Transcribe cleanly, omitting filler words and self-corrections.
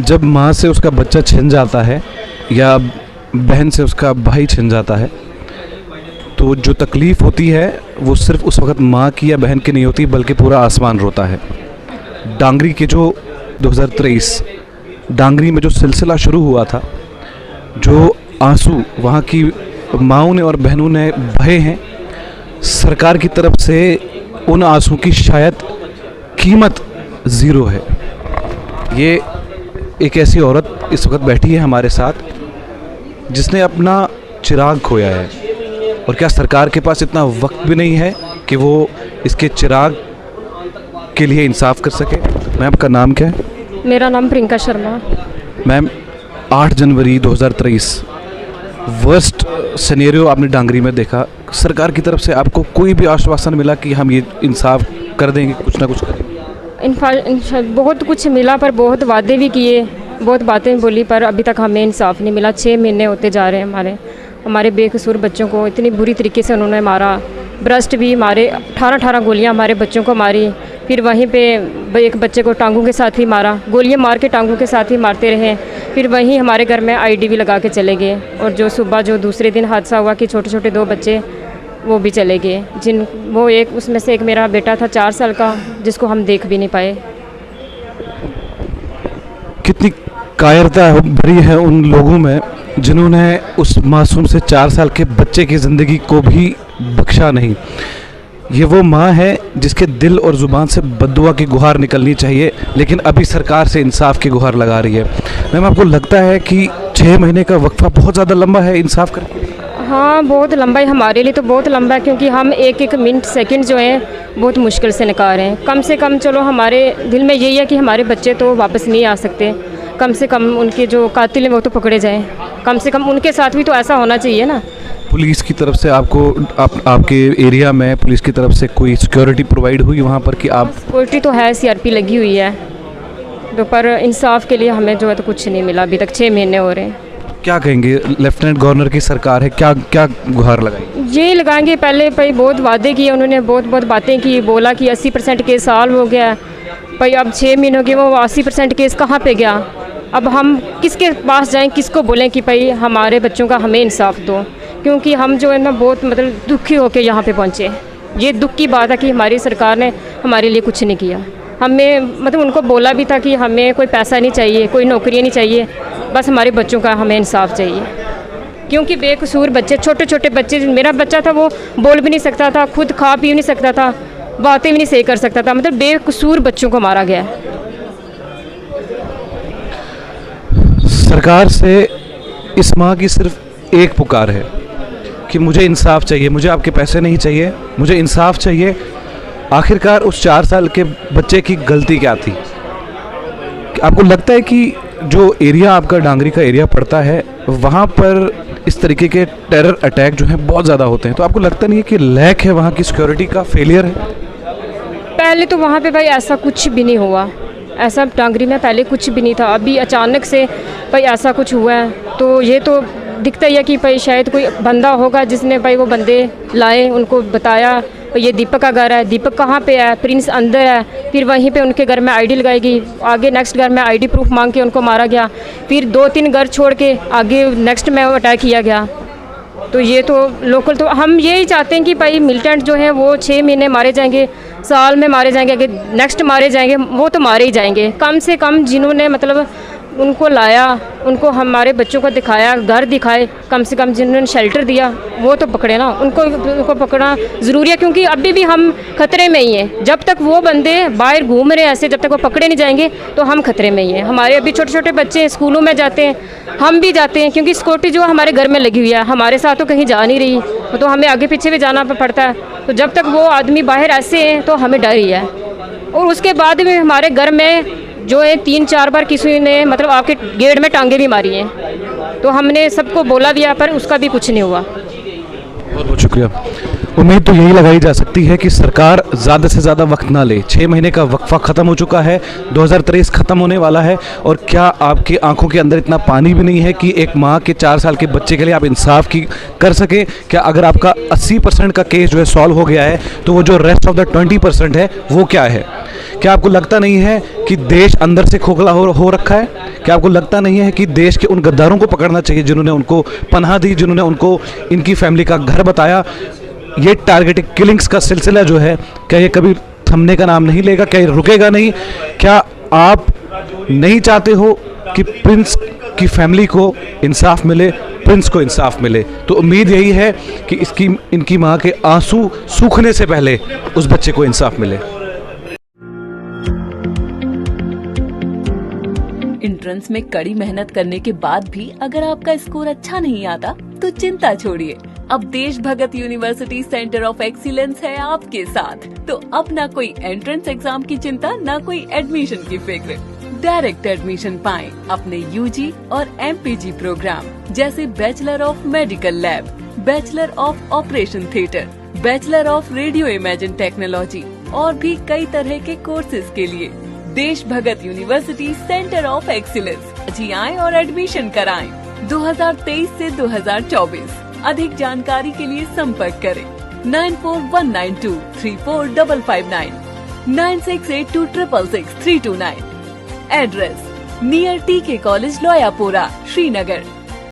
जब माँ से उसका बच्चा छिन जाता है या बहन से उसका भाई छिन जाता है तो जो तकलीफ़ होती है वो सिर्फ उस वक़्त माँ की या बहन की नहीं होती बल्कि पूरा आसमान रोता है। डांगरी के जो 2023 डांगरी में जो सिलसिला शुरू हुआ था, जो आंसू वहाँ की माँओं ने और बहनों ने बहे हैं, सरकार की तरफ से उन आंसू की शायद कीमत ज़ीरो है। ये एक ऐसी औरत इस वक्त बैठी है हमारे साथ जिसने अपना चिराग खोया है, और क्या सरकार के पास इतना वक्त भी नहीं है कि वो इसके चिराग के लिए इंसाफ कर सके। मैम, आपका नाम क्या है? मेरा नाम प्रियंका शर्मा। मैम, 8 जनवरी 2023 वर्स्ट सिनेरियो आपने डांगरी में देखा। सरकार की तरफ से आपको कोई भी आश्वासन मिला कि हम ये इंसाफ कर देंगे, कुछ ना कुछ करेंगे? बहुत कुछ मिला, पर बहुत वादे भी किए, बहुत बातें बोली, पर अभी तक हमें इंसाफ नहीं मिला। 6 महीने होते जा रहे हैं। हमारे बेकसूर बच्चों को इतनी बुरी तरीके से उन्होंने मारा। ब्रेस्ट भी मारे, 18 गोलियां हमारे बच्चों को मारी। फिर वहीं पे एक बच्चे को टांगों के साथ ही मारा, गोलियां मार के टांगों के साथ ही मारते रहे। फिर वहीं हमारे घर में आईडी भी लगा के चले गए। और जो सुबह जो दूसरे दिन हादसा हुआ कि छोटे छोटे 2 बच्चे वो भी चले गए, वो एक उसमें से एक मेरा बेटा था 4 साल का, जिसको हम देख भी नहीं पाए। कितनी कायरता भरी है उन लोगों में जिन्होंने उस मासूम से 4 साल के बच्चे की ज़िंदगी को भी बख्शा नहीं। ये वो माँ है जिसके दिल और ज़ुबान से बद्दुआ की गुहार निकलनी चाहिए, लेकिन अभी सरकार से इंसाफ की गुहार लगा रही है। मैम, आपको लगता है कि 6 महीने का वक्फा बहुत ज़्यादा लंबा है इंसाफ करने? हाँ, बहुत लंबा है, हमारे लिए तो बहुत लंबा है, क्योंकि हम एक मिनट सेकंड जो है बहुत मुश्किल से निकाल रहे हैं। कम से कम चलो हमारे दिल में यही है कि हमारे बच्चे तो वापस नहीं आ सकते, कम से कम उनके जो कातिल हैं वो तो पकड़े जाएं। कम से कम उनके साथ भी तो ऐसा होना चाहिए ना। पुलिस की तरफ से आपको आपके एरिया में पुलिस की तरफ से कोई सिक्योरिटी प्रोवाइड हुई वहाँ पर कि आप? सिक्योरिटी तो है, CRP लगी हुई है, तो पर इंसाफ के लिए हमें जो है तो कुछ नहीं मिला अभी तक। 6 महीने हो रहे हैं। क्या कहेंगे? लेफ्टिनेंट गवर्नर की सरकार है, क्या क्या गुहार लगाई? ये लगाएंगे, पहले भाई बहुत वादे किए उन्होंने, बहुत बातें की, बोला कि 80% केस सॉल्व हो गया भाई। अब 6 महीनों के वो 80% केस कहाँ पे गया? अब हम किसके पास जाएं, किसको बोलें कि भाई हमारे बच्चों का हमें इंसाफ दो? क्योंकि हम जो है ना बहुत दुखी होकर यहाँ पे पहुँचे। ये दुख की बात है कि हमारी सरकार ने हमारे लिए कुछ नहीं किया। हमें उनको बोला भी था कि हमें कोई पैसा नहीं चाहिए, कोई नौकरी नहीं चाहिए, बस हमारे बच्चों का हमें इंसाफ चाहिए। क्योंकि बेकसूर बच्चे, छोटे छोटे बच्चे, मेरा बच्चा था वो बोल भी नहीं सकता था, खुद खा पी नहीं सकता था, बातें भी नहीं सही कर सकता था। बेकसूर बच्चों को मारा गया है। सरकार से इस माँ की सिर्फ एक पुकार है कि मुझे इंसाफ चाहिए, मुझे आपके पैसे नहीं चाहिए, मुझे इंसाफ चाहिए। आखिरकार उस 4 साल के बच्चे की गलती क्या थी? आपको लगता है कि जो एरिया आपका डांगरी का एरिया पड़ता है वहाँ पर इस तरीके के टेरर अटैक जो हैं बहुत ज़्यादा होते हैं, तो आपको लगता नहीं है कि लैक है वहाँ की सिक्योरिटी का, फेलियर है? पहले तो वहाँ पे भाई ऐसा कुछ भी नहीं हुआ, ऐसा डांगरी में पहले कुछ भी नहीं था। अभी अचानक से भाई ऐसा कुछ हुआ है, तो ये तो दिखता ही है कि भाई शायद कोई बंदा होगा जिसने भाई वो बंदे लाए, उनको बताया ये दीपक का घर है, दीपक कहाँ पे है, प्रिंस अंदर है। फिर वहीं पे उनके घर में आईडी लगाएगी, आगे नेक्स्ट घर में आईडी प्रूफ मांग के उनको मारा गया। फिर 2-3 घर छोड़ के आगे नेक्स्ट में अटैक किया गया। तो ये तो लोकल, तो हम यही चाहते हैं कि भाई मिलिटेंट जो है वो 6 महीने मारे जाएंगे, साल में मारे जाएंगे, अगर नेक्स्ट मारे जाएंगे वो तो मारे ही जाएंगे। कम से कम जिन्होंने उनको लाया, उनको हमारे बच्चों को दिखाया, घर दिखाए, कम से कम जिन्होंने शेल्टर दिया वो तो पकड़े ना, उनको पकड़ना ज़रूरी है। क्योंकि अभी भी हम खतरे में ही हैं। जब तक वो बंदे बाहर घूम रहे हैं ऐसे, जब तक वो पकड़े नहीं जाएंगे तो हम खतरे में ही हैं। हमारे अभी छोटे छोटे बच्चे स्कूलों में जाते हैं, हम भी जाते हैं, क्योंकि सिक्योरिटी जो हमारे घर में लगी हुई है, हमारे साथ तो कहीं जा नहीं रही, तो हमें आगे पीछे भी जाना पड़ता है। तो जब तक वो आदमी बाहर ऐसे हैं तो हमें डर ही है। और उसके बाद भी हमारे घर में जो है 3-4 बार किसी ने आपके गेट में टांगे भी मारी हैं, तो हमने सबको बोला भी है, पर उसका भी कुछ नहीं हुआ। बहुत बहुत शुक्रिया। उम्मीद तो यही लगाई जा सकती है कि सरकार ज़्यादा से ज़्यादा वक्त ना ले। 6 महीने का वक्फा ख़त्म हो चुका है, 2023 ख़त्म होने वाला है, और क्या आपकी आंखों के अंदर इतना पानी भी नहीं है कि एक माँ के 4 साल के बच्चे के लिए आप इंसाफ की कर सके? क्या अगर आपका 80% का केस जो है सॉल्व हो गया है, तो वो जो रेस्ट ऑफ द 20% है वो क्या है? क्या आपको लगता नहीं है कि देश अंदर से खोखला हो रखा है? क्या आपको लगता नहीं है कि देश के उन गद्दारों को पकड़ना चाहिए जिन्होंने उनको पनाह दी, जिन्होंने उनको इनकी फैमिली का घर बताया? ये टारगेटेड किलिंग्स का सिलसिला जो है, क्या ये कभी थमने का नाम नहीं लेगा? क्या ये रुकेगा नहीं? क्या आप नहीं चाहते हो कि प्रिंस की फैमिली को इंसाफ मिले, प्रिंस को इंसाफ मिले? तो उम्मीद यही है कि इनकी माँ के आंसू सूखने से पहले उस बच्चे को इंसाफ मिले। एंट्रेंस में कड़ी मेहनत करने के बाद भी अगर आपका स्कोर अच्छा नहीं आता तो चिंता छोड़िए, अब देश भगत यूनिवर्सिटी सेंटर ऑफ एक्सीलेंस है आपके साथ। तो अब ना कोई एंट्रेंस एग्जाम की चिंता, ना कोई एडमिशन की फिक्र। डायरेक्ट एडमिशन पाएं अपने यूजी और एमपीजी प्रोग्राम जैसे bachelor of medical lab, bachelor of operation theatre, bachelor of radio imagine technology और भी कई तरह के कोर्सेज के लिए देश भगत यूनिवर्सिटी सेंटर ऑफ एक्सीलेंस जी आएं और एडमिशन कराएं 2023 से 2024। अधिक जानकारी के लिए संपर्क करें 9419234559, 9682666329। एड्रेस नियर टीके कॉलेज लोयापोरा, श्रीनगर।